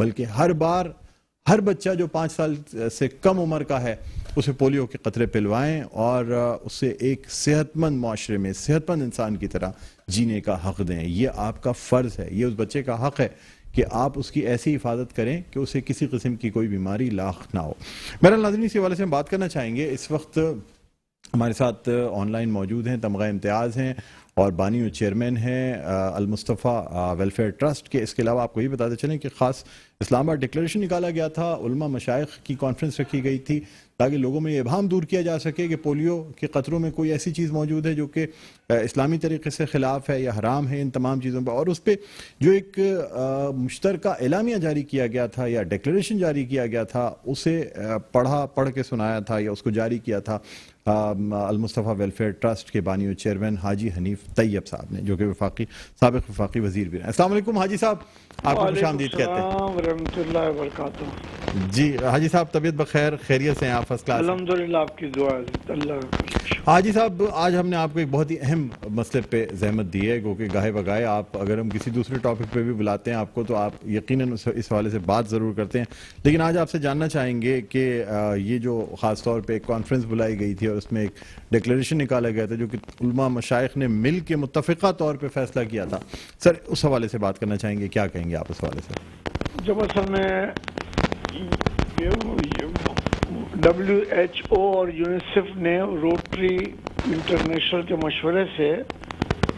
بلکہ ہر بچہ جو 5 سال سے کم عمر کا ہے اسے پولیو کے قطرے پلوائیں اور اسے ایک صحت مند معاشرے میں صحت مند انسان کی طرح جینے کا حق دیں. یہ آپ کا فرض ہے, یہ اس بچے کا حق ہے کہ آپ اس کی ایسی حفاظت کریں کہ اسے کسی قسم کی کوئی بیماری لاحق نہ ہو. بہرحال ناظرین, اس حوالے سے ہم بات کرنا چاہیں گے. اس وقت ہمارے ساتھ آن لائن موجود ہیں تمغہ امتیاز ہیں اور بانی و چیئرمین ہیں المصطفیٰ ویلفیئر ٹرسٹ کے. اس کے علاوہ آپ کو یہ بتاتے چلیں کہ خاص اسلام آباد ڈکلیریشن نکالا گیا تھا, علماء مشائخ کی کانفرنس رکھی گئی تھی تاکہ لوگوں میں یہ ابہام دور کیا جا سکے کہ پولیو کے قطروں میں کوئی ایسی چیز موجود ہے جو کہ اسلامی طریقے سے خلاف ہے یا حرام ہے. ان تمام چیزوں پہ اور اس پہ جو ایک مشترکہ اعلامیہ جاری کیا گیا تھا یا ڈکلیریشن جاری کیا گیا تھا اسے پڑھ کے سنایا تھا یا اس کو جاری کیا تھا المصطفیٰ ویلفیئر ٹرسٹ کے بانی و چیئرمین حاجی حنیف طیب صاحب نے, جو کہ سابق وفاقی وزیر بھی ہیں. السلام علیکم حاجی صاحب, آپ کو خوش آمدید کہتے ہیں. السلام ورحمۃ اللہ وبرکاتہ. جی حاجی صاحب, طبیعت بخیر, خیریت سے ہیں آپ؟ فرسٹ کلاس الحمدللہ, آپ کی دعا ہے. اللہ حاجی صاحب, آج ہم نے آپ کو ایک بہت ہی اہم مسئلے پہ زحمت دی ہے کیونکہ گاہے بگاہے آپ اگر ہم کسی دوسرے ٹاپک پہ بھی بلاتے ہیں آپ کو تو آپ یقیناً اس حوالے سے بات ضرور کرتے ہیں, لیکن آج آپ سے جاننا چاہیں گے کہ یہ جو خاص طور پہ ایک کانفرنس بلائی گئی تھی اور اس میں ایک ڈکلیریشن نکالا گیا تھا جو کہ علماء مشائخ نے مل کے متفقہ طور پہ فیصلہ کیا تھا, سر اس حوالے سے بات کرنا چاہیں گے, کیا کہیں گے آپ اس حوالے سے؟ جب اصل میں WHO اور یونیسیف نے روٹری انٹرنیشنل کے مشورے سے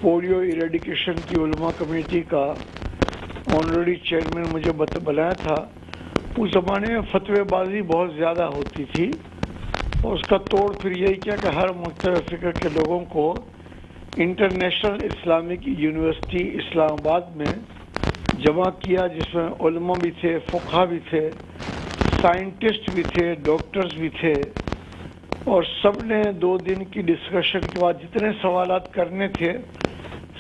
پولیو ایریڈیکیشن کی علماء کمیٹی کا آنریڈی چیئرمین مجھے بنایا تھا, اس زمانے میں فتوی بازی بہت زیادہ ہوتی تھی اور اس کا توڑ پھر یہی کیا کہ ہر مختلف فکر کے لوگوں کو انٹرنیشنل اسلامک یونیورسٹی اسلام آباد میں جمع کیا, جس میں علماء بھی تھے, فقہا بھی تھے, سائنٹسٹ بھی تھے, ڈاکٹرز بھی تھے, اور سب نے 2 دن کی ڈسکشن کے بعد جتنے سوالات کرنے تھے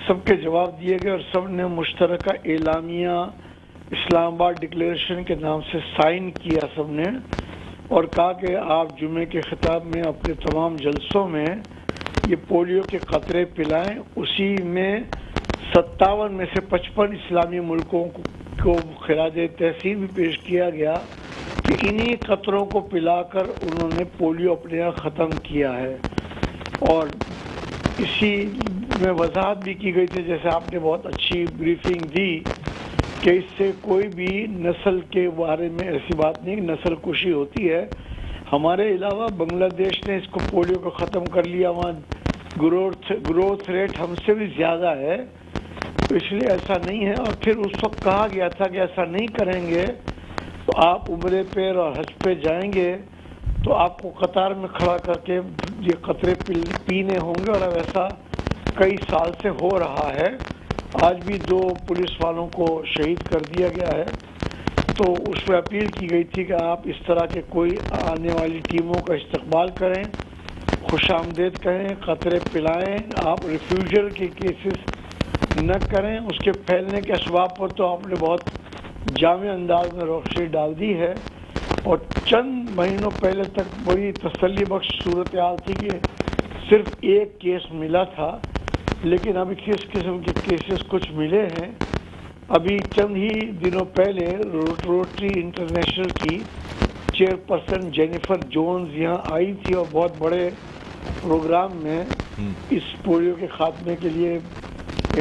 سب کے جواب دیے گئے اور سب نے مشترکہ اعلامیہ اسلام آباد ڈکلیریشن کے نام سے سائن کیا سب نے, اور کہا کہ آپ جمعے کے خطاب میں اپنے تمام جلسوں میں یہ پولیو کے قطرے پلائیں. اسی میں 57 میں سے 55 اسلامی ملکوں کو خراج تحسین بھی پیش کیا گیا کہ انہی قطروں کو پلا کر انہوں نے پولیو اپنے یہاں ختم کیا ہے. اور اسی میں وضاحت بھی کی گئی تھی, جیسے آپ نے بہت اچھی بریفنگ دی, کہ اس سے کوئی بھی نسل کے بارے میں ایسی بات نہیں کہ نسل کشی ہوتی ہے. ہمارے علاوہ بنگلہ دیش نے اس کو پولیو کو ختم کر لیا, وہاں گروتھ ریٹ ہم سے بھی زیادہ ہے, تو اس لیے ایسا نہیں ہے. اور پھر اس وقت کہا گیا تھا کہ ایسا نہیں کریں گے تو آپ عمرے پہ اور حج پہ جائیں گے تو آپ کو قطار میں کھڑا کر کے یہ قطرے پینے ہوں گے, اور اب ایسا کئی سال سے ہو رہا ہے. آج بھی 2 پولیس والوں کو شہید کر دیا گیا ہے. تو اس میں اپیل کی گئی تھی کہ آپ اس طرح کے کوئی آنے والی ٹیموں کا استقبال کریں, خوش آمدید کہیں, قطرے پلائیں, آپ ریفیوجل کے کیسز نہ کریں. اس کے پھیلنے کے اسباب پر تو آپ نے بہت جامع انداز میں روشنی ڈال دی ہے, اور چند مہینوں پہلے تک بڑی تسلی بخش صورتحال تھی کہ صرف 1 کیس ملا تھا, لیکن ابھی کس قسم کے کیسز کچھ ملے ہیں. ابھی چند ہی دنوں پہلے روٹری انٹرنیشنل کی چیئرپرسن جینیفر جونز یہاں آئی تھی اور بہت بڑے پروگرام میں اس پولیو کے خاتمے کے لیے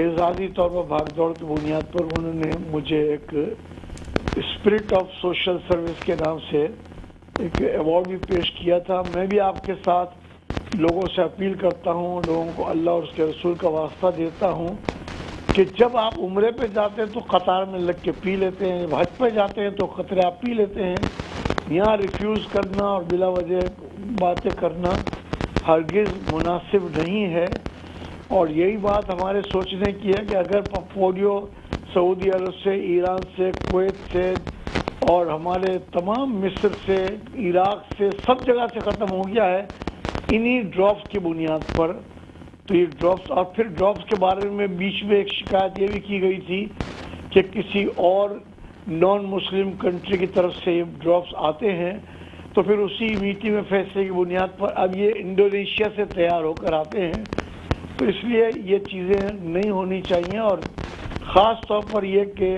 اعزازی طور پر بھاگ دوڑ کی بنیاد پر انہوں نے مجھے ایک اسپرٹ آف سوشل سروس کے نام سے ایک ایوارڈ بھی پیش کیا تھا. میں بھی آپ کے ساتھ لوگوں سے اپیل کرتا ہوں, لوگوں کو اللہ اور اس کے رسول کا واسطہ دیتا ہوں کہ جب آپ عمرے پہ جاتے ہیں تو قطار میں لگ کے پی لیتے ہیں, حج پہ جاتے ہیں تو قطرے آپ پی لیتے ہیں. یہاں ریفیوز کرنا اور بلا وجہ باتیں کرنا ہرگز مناسب نہیں ہے. اور یہی بات ہمارے سوچنے کی ہے کہ اگر پولیو سعودی عرب سے, ایران سے, کویت سے اور ہمارے تمام مصر سے, عراق سے, سب جگہ سے ختم ہو گیا ہے انہی ڈراپس کی بنیاد پر, تو یہ ڈراپس, اور پھر ڈراپس کے بارے میں بیچ میں ایک شکایت یہ بھی کی گئی تھی کہ کسی اور نان مسلم کنٹری کی طرف سے یہ ڈراپس آتے ہیں, تو پھر اسی میٹنگ میں فیصلے کی بنیاد پر اب یہ انڈونیشیا سے تیار ہو کر آتے ہیں. تو اس لیے یہ چیزیں نہیں ہونی چاہیے, اور خاص طور پر یہ کہ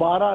12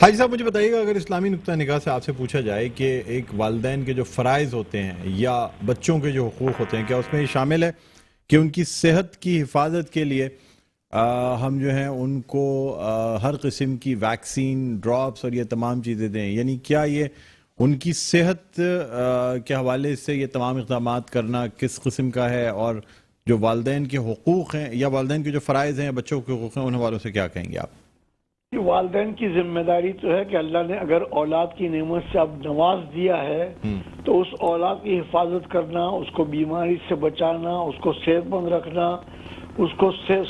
حاجی صاحب مجھے بتائیے گا، اگر اسلامی نقطہ نگاہ سے آپ سے پوچھا جائے کہ ایک والدین کے جو فرائض ہوتے ہیں یا بچوں کے جو حقوق ہوتے ہیں، کیا اس میں یہ شامل ہے کہ ان کی صحت کی حفاظت کے لیے ہم جو ہیں ان کو ہر قسم کی ویکسین، ڈراپس اور یہ تمام چیزیں دیں؟ یعنی کیا یہ ان کی صحت کے حوالے سے یہ تمام اقدامات کرنا کس قسم کا ہے، اور جو والدین کے حقوق ہیں یا والدین کے جو فرائض ہیں، بچوں کے حقوق ہیں، ان حوالوں سے کیا کہیں گے آپ؟ والدین کی ذمہ داری تو ہے کہ اللہ نے اگر اولاد کی نعمت سے اب نواز دیا ہے تو اس اولاد کی حفاظت کرنا، اس کو بیماری سے بچانا، اس کو صحت مند رکھنا، اس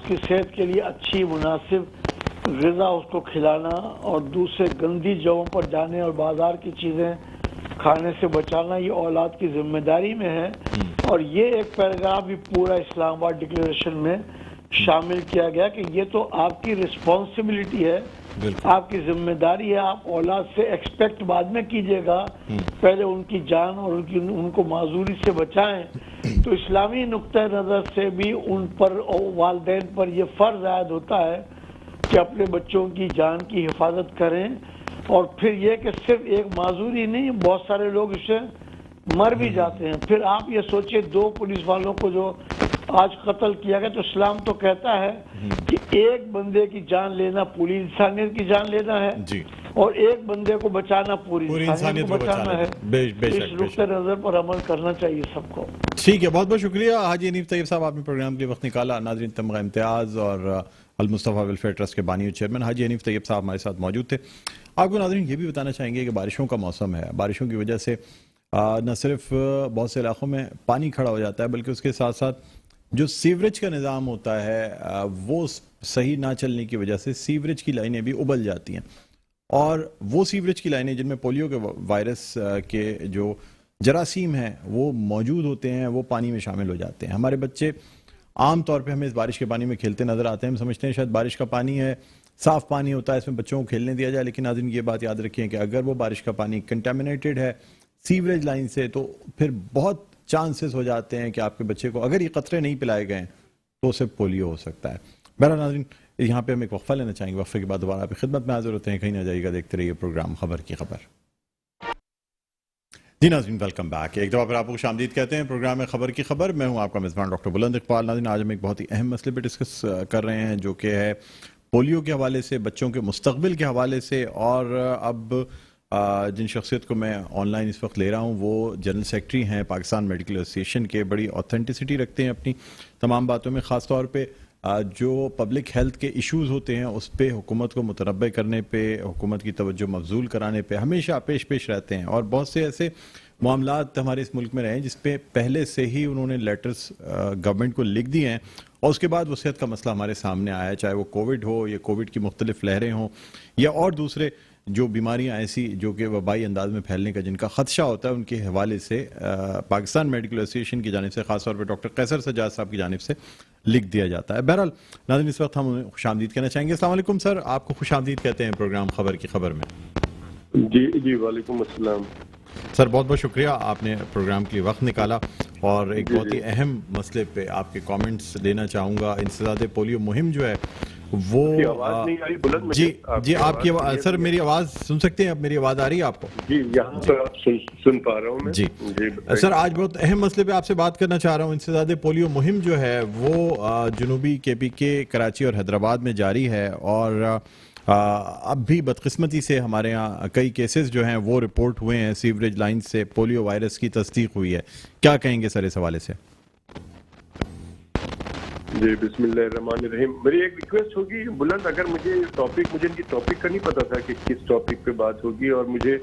کی صحت کے لیے اچھی مناسب غذا اس کو کھلانا، اور دوسرے گندی جگہوں پر جانے اور بازار کی چیزیں کھانے سے بچانا، یہ اولاد کی ذمہ داری میں ہے۔ اور یہ ایک پیراگراف بھی پورا اسلام آباد ڈکلیریشن میں شامل کیا گیا کہ یہ تو آپ کی رسپانسبلٹی ہے، آپ کی ذمہ داری ہے، آپ اولاد سے ایکسپیکٹ بعد میں کیجئے گا، پہلے ان کی جان اور ان کو معذوری سے بچائیں۔ تو اسلامی نقطہ نظر سے بھی ان پر والدین پر یہ فرض عائد ہوتا ہے کہ اپنے بچوں کی جان کی حفاظت کریں۔ اور پھر یہ کہ صرف ایک معذوری نہیں، بہت سارے لوگ اسے مر بھی جاتے ہیں۔ پھر آپ یہ سوچیں 2 پولیس والوں کو جو آج قتل کیا گیا، تو اسلام تو کہتا ہے کہ ایک بندے کی جان لینا پوری انسانیت کی جان لینا ہے، اور ایک بندے کو بچانا پوری انسانیت کو بچانا ہے۔ اس نقطۂ نظر پر عمل کرنا چاہیے سب کو۔ ٹھیک ہے، بہت بہت شکریہ حاجی حنیف طیب صاحب، آپ نے پروگرام کے وقت نکالا۔ ناظرین، تمغہ امتیاز اور المصطفیٰ ویلفیئر ٹرسٹ کے بانی و چیئرمین حاجی حنیف طیب صاحب ہمارے ساتھ موجود تھے۔ آپ کو ناظرین یہ بھی بتانا چاہیں گے کہ بارشوں کا موسم ہے، بارشوں کی وجہ سے نہ صرف بہت سے علاقوں میں پانی کھڑا ہو جاتا ہے، بلکہ اس کے ساتھ ساتھ جو سیوریج کا نظام ہوتا ہے وہ صحیح نہ چلنے کی وجہ سے سیوریج کی لائنیں بھی ابل جاتی ہیں، اور وہ سیوریج کی لائنیں جن میں پولیو کے وائرس کے جو جراثیم ہیں وہ موجود ہوتے ہیں، وہ پانی میں شامل ہو جاتے ہیں۔ ہمارے بچے عام طور پہ ہمیں اس بارش کے پانی میں کھیلتے نظر آتے ہیں، ہم سمجھتے ہیں شاید بارش کا پانی ہے، صاف پانی ہوتا ہے، اس میں بچوں کو کھیلنے دیا جائے، لیکن ناظرین یہ بات یاد رکھیں کہ اگر وہ بارش کا پانی کنٹامنیٹڈ ہے سیوریج لائن سے، تو پھر بہت چانسز ہو جاتے ہیں کہ آپ کے بچے کو اگر یہ قطرے نہیں پلائے گئے تو اسے پولیو ہو سکتا ہے۔ بہرحال ناظرین، یہاں پہ ہم ایک وقفہ لینا چاہیں گے، وقفے کے بعد دوبارہ آپ کی خدمت میں حاضر ہوتے ہیں، کہیں نہ جائیے گا، دیکھتے رہیے پروگرام خبر کی خبر۔ جی ناظرین، ویلکم بیک، ایک دفعہ پھر آپ کو خوش آمدید کہتے ہیں پروگرام میں خبر کی خبر۔ میں ہوں آپ کا میزبان ڈاکٹر بلند اقبال۔ ناظرین، آج ہم ایک بہت ہی اہم مسئلے پہ ڈسکس کر رہے ہیں، جو کہ ہے پولیو کے حوالے سے، بچوں کے مستقبل کے حوالے سے، اور اب جن شخصیت کو میں آن لائن اس وقت لے رہا ہوں وہ جنرل سیکرٹری ہیں پاکستان میڈیکل ایسوسیشن کے، بڑی اوتھینٹسٹی رکھتے ہیں اپنی تمام باتوں میں، خاص طور پہ جو پبلک ہیلتھ کے ایشوز ہوتے ہیں اس پہ حکومت کو متنبع کرنے پہ، حکومت کی توجہ مبذول کرانے پہ ہمیشہ پیش رہتے ہیں، اور بہت سے ایسے معاملات ہمارے اس ملک میں رہے ہیں جس پہ پہلے سے ہی انہوں نے لیٹرز گورنمنٹ کو لکھ دیے ہیں، اور اس کے بعد وہ صحت کا مسئلہ ہمارے سامنے آیا ہے، چاہے وہ کووڈ ہو یا کووڈ کی مختلف لہریں ہوں یا اور دوسرے جو بیماریاں ایسی جو کہ وبائی انداز میں پھیلنے کا جن کا خدشہ ہوتا ہے، ان کے حوالے سے پاکستان میڈیکل ایسوسیشن کی جانب سے، خاص طور پہ ڈاکٹر قیصر سجاد صاحب کی جانب سے لکھ دیا جاتا ہے۔ بہرحال ناظرین، اس وقت ہم انہیں خوش آمدید کہنا چاہیں گے۔ السلام علیکم سر، آپ کو خوش آمدید کہتے ہیں پروگرام خبر کی خبر میں۔ جی وعلیکم السلام سر، بہت بہت شکریہ، آپ نے پروگرام کے لیے وقت نکالا، اور ایک بہت ہی اہم مسئلے پہ آپ کے کامنٹس لینا چاہوں گا۔ انسداد پولیو مہم جو ہے وہ جی آپ کی سر میری آواز سن سکتے ہیں؟ اب میری آواز آ رہی ہے آپ کو؟ جی یہاں پر آپ سن پا رہا ہوں میں۔ جی سر، آج بہت اہم مسئلے پہ آپ سے بات کرنا چاہ رہا ہوں۔ انسداد پولیو مہم جو ہے وہ جنوبی KPK، کراچی اور حیدرآباد میں جاری ہے، اور اب بھی بدقسمتی سے ہمارے ہاں کئی کیسز جو ہیں وہ رپورٹ ہوئے ہیں، سیوریج لائن سے پولیو وائرس کی تصدیق ہوئی ہے، کیا کہیں گے سر اس حوالے سے؟ جی بسم اللہ الرحمن الرحیم۔ میری ایک ریکویسٹ ہوگی بلند، اگر مجھے ان کی ٹاپک کا نہیں پتا تھا کہ کس ٹاپک پہ بات ہوگی، اور مجھے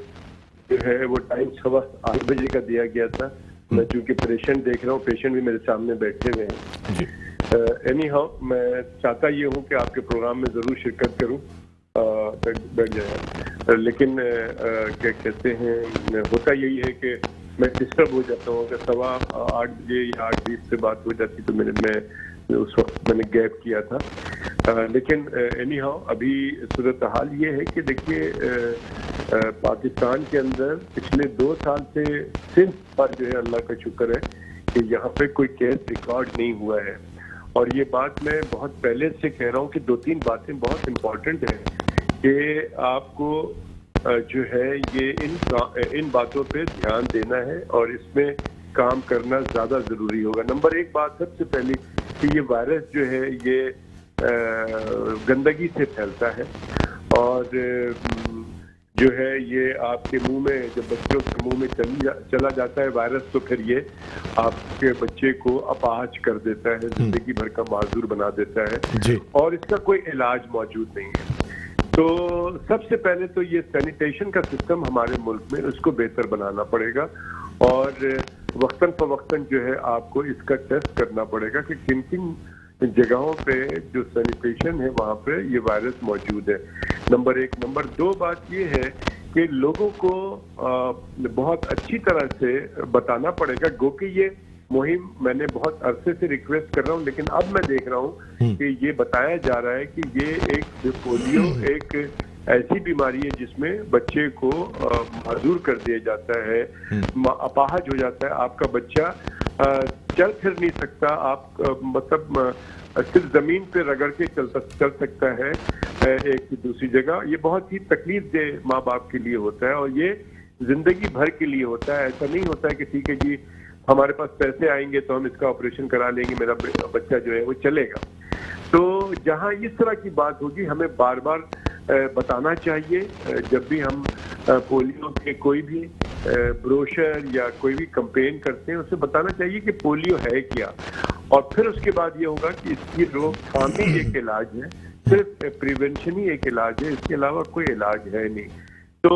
جو ہے وہ ٹائم 8:15 بجے کا دیا گیا تھا، میں چونکہ پیشنٹ دیکھ رہا ہوں، پیشنٹ بھی میرے سامنے بیٹھے ہوئے ہیں۔ اینی ہاؤ، میں چاہتا یہ ہوں کہ آپ کے پروگرام میں ضرور شرکت کروں، بیٹھ جائے، لیکن کیا کہتے ہیں، ہوتا یہی ہے کہ میں ڈسٹرب ہو جاتا ہوں، اگر 8:15 بجے یا 8:20 سے بات ہو جاتی تو میں اس وقت میں نے گیپ کیا تھا، لیکن اینی ہاؤ ابھی صورتحال یہ ہے کہ دیکھیے پاکستان کے اندر پچھلے 2 سال سے صرف پر جو ہے اللہ کا شکر ہے کہ یہاں پہ کوئی کیس ریکارڈ نہیں ہوا ہے، اور یہ بات میں بہت پہلے سے کہہ رہا ہوں کہ 2-3 باتیں بہت امپورٹنٹ ہیں کہ آپ کو جو ہے یہ ان باتوں پہ دھیان دینا ہے اور اس میں کام کرنا زیادہ ضروری ہوگا. نمبر ایک بات سب سے پہلی کہ یہ وائرس جو ہے یہ گندگی سے پھیلتا ہے اور جو ہے یہ آپ کے منہ میں جب بچوں کے منہ میں چلا جاتا ہے وائرس تو پھر یہ آپ کے بچے کو اپاہج کر دیتا ہے, زندگی بھر کا معذور بنا دیتا ہے اور اس کا کوئی علاج موجود نہیں ہے. تو سب سے پہلے تو یہ سینیٹیشن کا سسٹم ہمارے ملک میں اس کو بہتر بنانا پڑے گا اور وقتاً فوقتاً جو ہے آپ کو اس کا ٹیسٹ کرنا پڑے گا کہ کن کن جگہوں پہ جو سینیٹیشن ہے وہاں پہ یہ وائرس موجود ہے. نمبر ایک. نمبر دو بات یہ ہے کہ لوگوں کو بہت اچھی طرح سے بتانا پڑے گا, گو کہ یہ مہم میں نے بہت عرصے سے ریکویسٹ کر رہا ہوں لیکن اب میں دیکھ رہا ہوں کہ یہ بتایا جا رہا ہے کہ یہ ایک پولیو ایک ایسی بیماری ہے جس میں بچے کو معذور کر دیا جاتا ہے, اپاہج ہو جاتا ہے. آپ کا بچہ چل پھر نہیں سکتا, آپ مطلب صرف زمین پہ رگڑ کے چل سکتا ہے ایک دوسری جگہ. یہ بہت ہی تکلیف دہ ماں باپ کے لیے ہوتا ہے اور یہ زندگی بھر کے لیے ہوتا ہے. ایسا نہیں ہوتا ہے کہ ٹھیک ہے جی ہمارے پاس پیسے آئیں گے تو ہم اس کا آپریشن کرا لیں گے, میرا بچہ جو ہے وہ چلے گا. تو جہاں اس طرح کی بات ہوگی ہمیں بار بار بتانا چاہیے. جب بھی ہم پولیو کے کوئی بھی بروشر یا کوئی بھی کمپین کرتے ہیں اسے بتانا چاہیے کہ پولیو ہے کیا, اور پھر اس کے بعد یہ ہوگا کہ اس کی روک تھام ہی ایک علاج ہے, صرف پریونشن ہی ایک علاج ہے, اس کے علاوہ کوئی علاج ہے نہیں. تو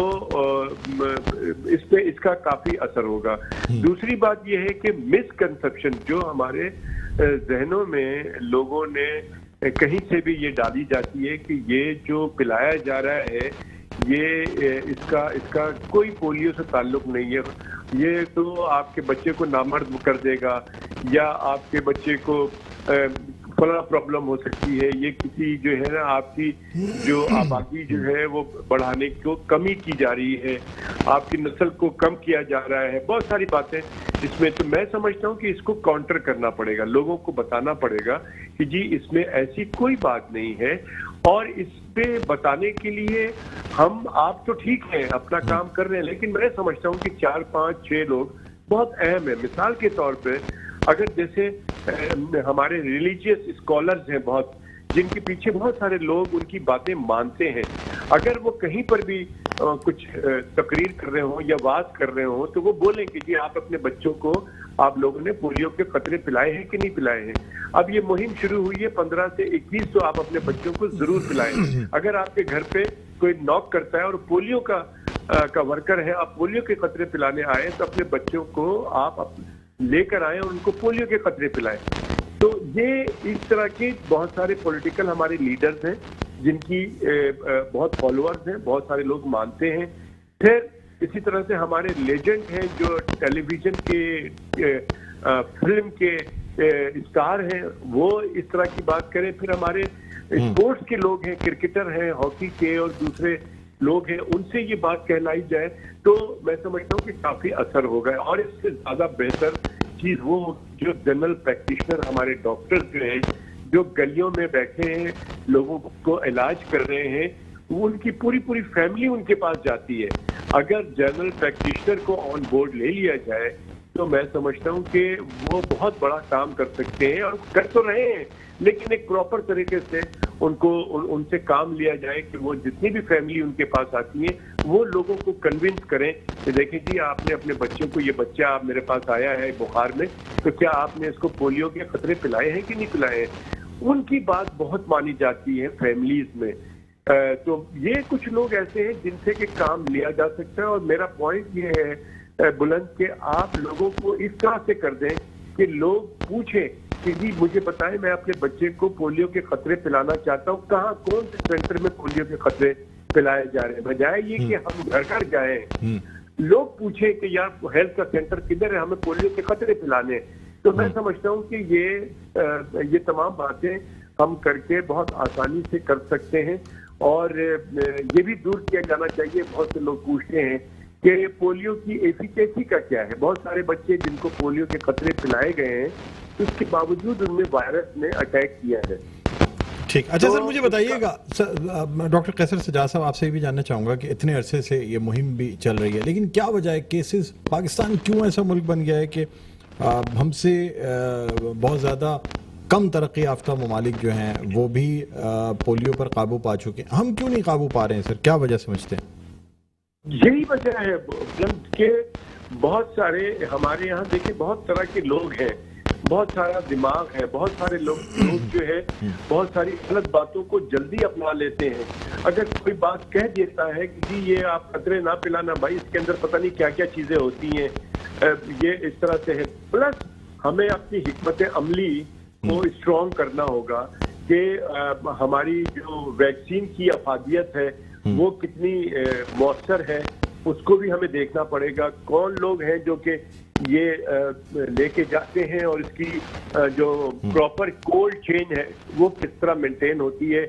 اس پہ اس کا کافی اثر ہوگا. دوسری بات یہ ہے کہ مس کنسپشن جو ہمارے ذہنوں میں لوگوں نے کہیں سے بھی یہ ڈالی جاتی ہے کہ یہ جو پلایا جا رہا ہے یہ اس کا کوئی پولیو سے تعلق نہیں ہے, یہ تو آپ کے بچے کو نامرد کر دے گا یا آپ کے بچے کو فلاں پرابلم ہو سکتی ہے, یہ کسی جو ہے نا آپ کی جو آبادی جو ہے وہ بڑھانے کو کمی کی جا رہی ہے, آپ کی نسل کو کم کیا جا رہا ہے, بہت ساری باتیں اس میں. تو میں سمجھتا ہوں کہ اس کو کاؤنٹر کرنا پڑے گا, لوگوں کو بتانا پڑے گا کہ جی اس میں ایسی کوئی بات نہیں ہے. اور اس پہ بتانے کے لیے ہم آپ تو ٹھیک ہیں اپنا کام کر رہے ہیں لیکن میں سمجھتا ہوں کہ 4 5 6 لوگ بہت اہم ہیں. مثال کے طور پہ اگر جیسے ہمارے ریلیجیس اسکالرز ہیں بہت, جن کے پیچھے بہت سارے لوگ ان کی باتیں مانتے ہیں, اگر وہ کہیں پر بھی کچھ تقریر کر رہے ہوں یا واز کر رہے ہوں تو وہ بولیں کہ جی آپ اپنے بچوں کو آپ لوگوں نے پولیو کے قطرے پلائے ہیں کہ نہیں پلائے ہیں. اب یہ مہم شروع ہوئی ہے 15 سے 21 تو آپ اپنے بچوں کو ضرور پلائیں. اگر آپ کے گھر پہ کوئی نوک کرتا ہے اور پولیو کا ورکر ہے, آپ پولیو کے قطرے پلانے آئے تو اپنے بچوں کو آپ لے کر آئیں اور ان کو پولیو کے قطرے پلائیں. تو یہ اس طرح کے بہت سارے پولیٹیکل ہمارے لیڈرز ہیں جن کی بہت فالوورز ہیں, بہت سارے لوگ مانتے ہیں. پھر اسی طرح سے ہمارے لیجنڈ ہیں جو ٹیلی ویژن کے فلم کے اسٹار ہیں, وہ اس طرح کی بات کریں. پھر ہمارے اسپورٹس کے لوگ ہیں, کرکٹر ہیں, ہاکی کے اور دوسرے لوگ ہیں, ان سے یہ بات کہلائی جائے تو میں سمجھتا ہوں کہ کافی اثر ہوگا. اور اس سے زیادہ بہتر چیز وہ جو جنرل پریکٹیشنر ہمارے ڈاکٹر جو ہیں جو گلیوں میں بیٹھے ہیں لوگوں کو علاج کر رہے ہیں, وہ ان کی پوری فیملی ان کے پاس جاتی ہے. اگر جنرل پریکٹیشنر کو آن بورڈ لے لیا جائے تو میں سمجھتا ہوں کہ وہ بہت بڑا کام کر سکتے ہیں, اور کر تو رہے ہیں لیکن ایک پراپر طریقے سے ان سے کام لیا جائے کہ وہ جتنی بھی فیملی ان کے پاس آتی ہیں وہ لوگوں کو کنونس کریں کہ دیکھیں جی آپ نے اپنے بچوں کو, یہ بچہ آپ میرے پاس آیا ہے بخار میں, تو کیا آپ نے اس کو پولیو کے خطرے پلائے ہیں کہ نہیں پلائے ہیں. ان کی بات بہت مانی جاتی ہے فیملیز میں. تو یہ کچھ لوگ ایسے ہیں جن سے کہ کام لیا جا سکتا ہے. اور میرا پوائنٹ یہ ہے بلند کہ آپ لوگوں کو اس طرح سے کر دیں کہ لوگ پوچھیں کہ جی مجھے بتائیں میں اپنے بچے کو پولیو کے خطرے پلانا چاہتا ہوں, کہاں کون سے سینٹر میں پولیو کے خطرے پلائے جا رہے ہیں, بجائے یہ کہ ہم گھر گھر جائیں لوگ پوچھیں کہ یار ہیلتھ کا سینٹر کدھر ہے, ہمیں پولیو کے خطرے پلانے. تو میں سمجھتا ہوں کہ یہ تمام باتیں ہم کر کے بہت آسانی سے کر سکتے ہیں. اور یہ بھی دور کیا جانا چاہیے, بہت سے لوگ پوچھتے ہیں کہ پولیو کی ایفیکیسی کا کیا ہے. بہت سارے بچے جن کو پولیو کے خطرے پلائے گئے ہیں اس کے باوجود ان میں وائرس نے اٹیک کیا ہے. ٹھیک. اچھا سر مجھے بتائیے گا, ڈاکٹر قیصر سجاد صاحب آپ سے بھی جاننا چاہوں گا کہ اتنے عرصے سے یہ مہم بھی چل رہی ہے, لیکن کیا وجہ ہے کیسز, پاکستان کیوں ایسا ملک بن گیا ہے کہ ہم سے بہت زیادہ کم ترقی یافتہ ممالک جو ہیں وہ بھی پولیو پر قابو پا چکے ہیں, ہم کیوں نہیں قابو پا رہے ہیں سر, کیا وجہ سمجھتے ہیں؟ یہی وجہ ہے کہ بہت سارے ہمارے یہاں دیکھیں بہت طرح کے لوگ ہیں, بہت سارا دماغ ہے, بہت سارے لوگ جو ہے بہت ساری غلط باتوں کو جلدی اپنا لیتے ہیں. اگر کوئی بات کہہ دیتا ہے کہ جی یہ آپ قطرے نہ پلانا, بھائی اس کے اندر پتہ نہیں کیا کیا چیزیں ہوتی ہیں, یہ اس طرح سے ہے. پلس ہمیں اپنی حکمت عملی کو اسٹرانگ کرنا ہوگا کہ ہماری جو ویکسین کی افادیت ہے وہ کتنی مؤثر ہے, اس کو بھی ہمیں دیکھنا پڑے گا. کون لوگ ہیں جو کہ یہ لے کے جاتے ہیں اور اس کی جو پراپر کولڈ چین ہے وہ کس طرح مینٹین ہوتی ہے,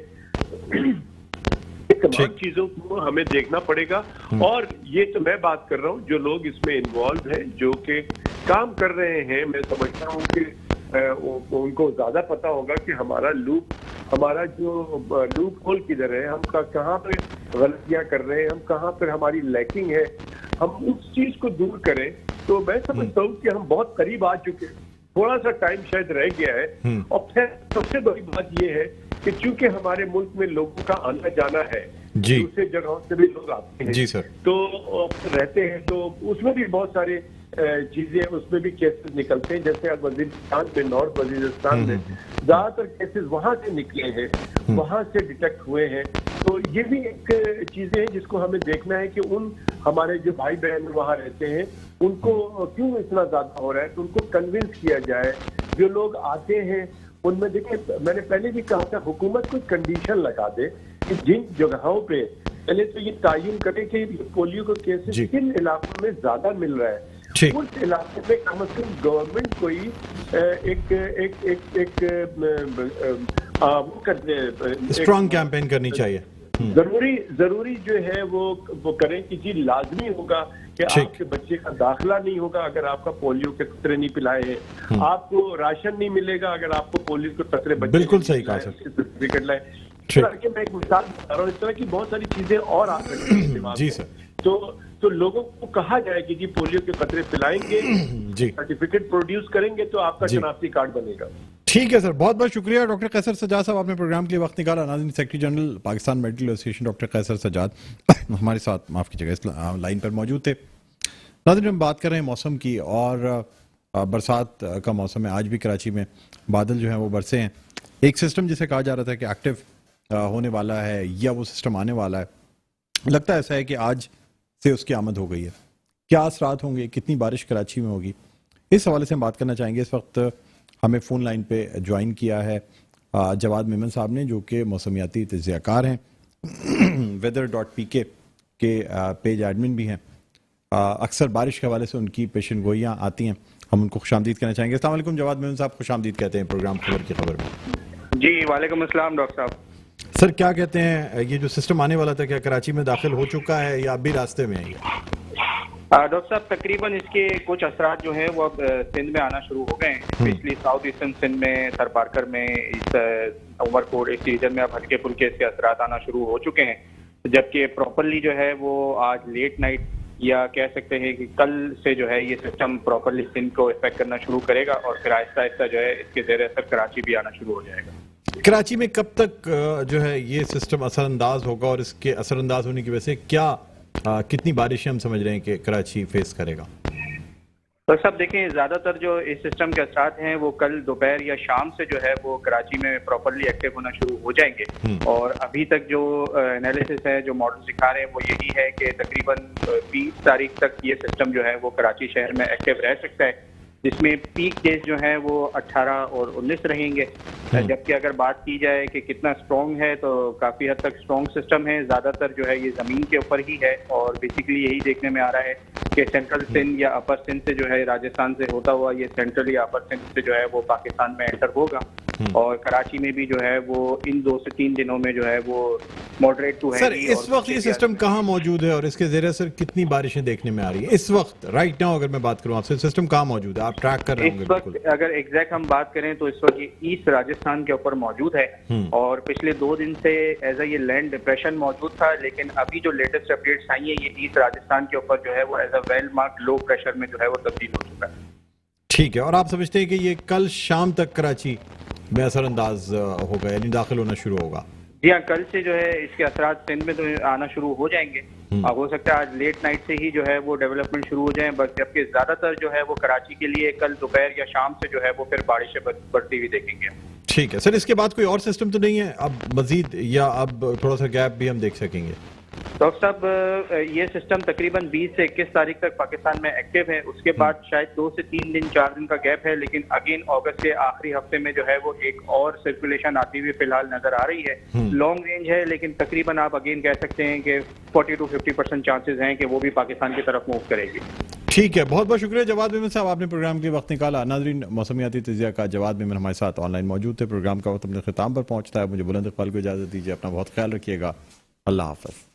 تمام چیزوں کو ہمیں دیکھنا پڑے گا. اور یہ تو میں بات کر رہا ہوں جو لوگ اس میں انوالو ہیں, جو کہ کام کر رہے ہیں, میں سمجھتا ہوں کہ ان کو زیادہ پتا ہوگا کہ ہمارا جو لوپ ہول کدھر ہے, ہم کہاں پہ غلطیاں کر رہے ہیں, ہم کہاں پر ہماری لیکنگ ہے, ہم اس چیز کو دور کریں. تو میں سمجھتا ہوں کہ ہم بہت قریب آ چکے ہیں, تھوڑا سا ٹائم شاید رہ گیا ہے. اور پھر سب سے بڑی بات یہ ہے کہ چونکہ ہمارے ملک میں لوگوں کا آنا جانا ہے, دوسرے جگہوں سے بھی لوگ آتے ہیں, جی سر, تو رہتے ہیں, تو اس میں بھی بہت سارے چیزیں, اس میں بھی کیسز نکلتے ہیں. جیسے وزیرستان میں, نارتھ وزیرستان میں زیادہ تر کیسز وہاں سے نکلے ہیں, وہاں سے ڈیٹیکٹ ہوئے ہیں. تو یہ بھی ایک چیزیں ہیں جس کو ہمیں دیکھنا ہے کہ ان ہمارے جو بھائی بہن وہاں رہتے ہیں ان کو کیوں اتنا زیادہ ہو رہا ہے, تو ان کو کنونس کیا جائے. جو لوگ آتے ہیں ان میں دیکھیں, میں نے پہلے بھی کہا تھا حکومت کوئی کنڈیشن لگا دے کہ جن جگہوں پہ پہلے تو یہ تعین کرے کہ پولیو کا کیسز کن علاقوں میں زیادہ مل رہا ہے, اس علاقے میں کم از کم گورنمنٹ کوئی ایک اسٹرانگ کیمپین کرنی چاہیے. ضروری جو ہے وہ کریں کہ جی لازمی ہوگا کہ آپ کے بچے کا داخلہ نہیں ہوگا اگر آپ کا پولیو کے قطرے نہیں پلائے ہیں, آپ کو راشن نہیں ملے گا اگر آپ کو پولیو کے قطرے بچے بالکل صحیح کہا سرٹیفکیٹ لائے. میں ایک مثال بتا رہا ہوں, اس طرح کی بہت ساری چیزیں اور آ سکتی ہیں. جی سر, تو لوگوں کو کہا جائے کہ جی پولیو کے قطرے پلائیں گے, سرٹیفکیٹ پروڈیوس کریں گے تو آپ کا شناختی کارڈ بنے گا. ٹھیک ہے سر, بہت بہت شکریہ ڈاکٹر قیصر سجاد صاحب, آپ نے پروگرام کے لیے وقت نکالا. ناظرین, secretary general Pakistan medical association doctor Qaiser Sajjad ہمارے ساتھ, معاف کیجیے گا, لائن پر موجود تھے. ناظرین, ہم بات کر رہے ہیں موسم کی, اور برسات کا موسم ہے. آج بھی کراچی میں بادل جو ہیں وہ برسے ہیں. ایک سسٹم جسے کہا جا رہا تھا کہ ایکٹیو ہونے والا ہے یا وہ سسٹم آنے والا ہے, لگتا ایسا ہے کہ آج سے اس کی آمد ہو گئی ہے. کیا اثرات ہوں گے, کتنی بارش کراچی میں ہوگی, اس حوالے سے ہم بات کرنا چاہیں گے. اس وقت ہمیں فون لائن پہ جوائن کیا ہے جواد میمن صاحب نے, جو کہ موسمیاتی تجزیہ کار ہیں, weather.pk کے پیج ایڈمن بھی ہیں. اکثر بارش کے حوالے سے ان کی پیشن گوئیاں آتی ہیں, ہم ان کو خوش آمدید کہنا چاہیں گے. السلام علیکم جواد میمن صاحب, خوش آمدید کہتے ہیں پروگرام خبر کی خبر میں. جی وعلیکم السلام ڈاکٹر صاحب. سر کیا کہتے ہیں, یہ جو سسٹم آنے والا تھا کیا کراچی میں داخل ہو چکا ہے یا اب بھی راستے میں ہے؟ ڈاکٹر صاحب تقریباً اس کے کچھ اثرات جو ہیں وہ اب سندھ میں آنا شروع ہو گئے ہیں, اسپیشلی ساؤتھ ایسٹرن سندھ میں, سر پارکر میں, اس عمر کوٹ, اس ریجن میں اب ہلکے پھلکے اس کے اثرات آنا شروع ہو چکے ہیں. جبکہ پراپرلی جو ہے وہ آج لیٹ نائٹ یا کہہ سکتے ہیں کہ کل سے جو ہے یہ سسٹم پراپرلی سندھ کو افیکٹ کرنا شروع کرے گا, اور پھر آہستہ آہستہ جو ہے اس کے زیر اثر کراچی بھی آنا شروع ہو جائے گا. کراچی میں کب تک جو ہے یہ سسٹم اثر انداز ہوگا, اور اس کے اثر انداز ہونے کی وجہ سے کیا کتنی بارشیں ہم سمجھ رہے ہیں کہ کراچی فیس کرے گا؟ تو سب دیکھیں, زیادہ تر جو اس سسٹم کے اثرات ہیں وہ کل دوپہر یا شام سے جو ہے وہ کراچی میں پراپرلی ایکٹیو ہونا شروع ہو جائیں گے. اور ابھی تک جو انالیسس ہے, جو ماڈل دکھا رہے ہیں, وہ یہی ہے کہ تقریباً 20 تاریخ تک یہ سسٹم جو ہے وہ کراچی شہر میں ایکٹیو رہ سکتا ہے, جس میں پیک ڈیز جو ہیں وہ 18 اور 19 رہیں گے. جبکہ اگر بات کی جائے کہ کتنا اسٹرانگ ہے تو کافی حد تک اسٹرانگ سسٹم ہے. زیادہ تر جو ہے یہ زمین کے اوپر ہی ہے, اور بیسیکلی یہی دیکھنے میں آ رہا ہے کہ سینٹرل سندھ یا اپر سندھ سے جو ہے راجستھان سے ہوتا ہوا یہ سینٹرل یا اپر سندھ سے جو ہے وہ پاکستان میں انٹر ہوگا. اور کراچی میں بھی جو ہے وہ ان 2 سے 3 دنوں میں جو ہے وہ ماڈریٹ ٹو سر اس وقت یہ سسٹم کہاں موجود ہے اور اس کے زیر اثر کتنی بارشیں دیکھنے میں آ رہی ہیں اس وقت رائٹ ناؤ؟ اگر میں بات کروں آپ سے، سسٹم کہاں موجود ہے؟ آپ ٹریک کر رہے ہوں گے اس بالکل۔ وقت اگر ایگزیکٹ ہم بات کریں تو اس وقت یہ ایسٹ راجستھان کے اوپر موجود ہے، اور پچھلے 2 دن سے ایز اے یہ لینڈ ڈپریشن موجود تھا، لیکن ابھی جو لیٹسٹ اپڈیٹس آئی ہیں یہ ایسٹ راجستھان کے اوپر جو ہے وہ as a well mark low pressure میں جو ہے وہ تبدیل ہو چکا ہے۔ ٹھیک ہے، اور آپ سمجھتے ہیں کہ یہ کل شام تک کراچی میں اثر انداز ہوگا، یعنی داخل ہونا شروع ہوگا؟ جی ہاں، کل سے جو ہے اس کے اثرات سندھ میں تو آنا شروع ہو جائیں گے، ہو سکتا ہے آج لیٹ نائٹ سے ہی جو ہے وہ ڈیولپمنٹ شروع ہو جائیں، بس جبکہ زیادہ تر جو ہے وہ کراچی کے لیے کل دوپہر یا شام سے جو ہے وہ پھر بارشیں بڑھتی ہوئی دیکھیں گے۔ ٹھیک ہے سر، اس کے بعد کوئی اور سسٹم تو نہیں ہے اب مزید، یا اب تھوڑا سا گیپ بھی ہم دیکھ سکیں گے؟ ڈاکٹر صاحب یہ سسٹم تقریباً 20 سے 21 تاریخ تک پاکستان میں ایکٹیو ہے، اس کے بعد شاید 2 سے 3 دن 4 دن کا گیپ ہے، لیکن اگین اگست کے آخری ہفتے میں جو ہے وہ ایک اور سرکولیشن آتی ہوئی فی الحال نظر آ رہی ہے۔ لانگ رینج ہے، لیکن تقریباً آپ اگین کہہ سکتے ہیں کہ 40 to 50% چانسز ہیں کہ وہ بھی پاکستان کی طرف موو کرے گی۔ ٹھیک ہے، بہت بہت شکریہ جواد میمن صاحب، آپ نے پروگرام کے وقت نکالا۔ ناظرین، موسمیاتی تجزیہ کا جواد میمن ہمارے ساتھ آن لائن موجود تھے۔ پروگرام کا وقت اپنے اختتام پر پہنچتا ہے، مجھے بلند اقبال کو اجازت دیجیے، اپنا بہت خیال رکھیے گا، اللہ حافظ۔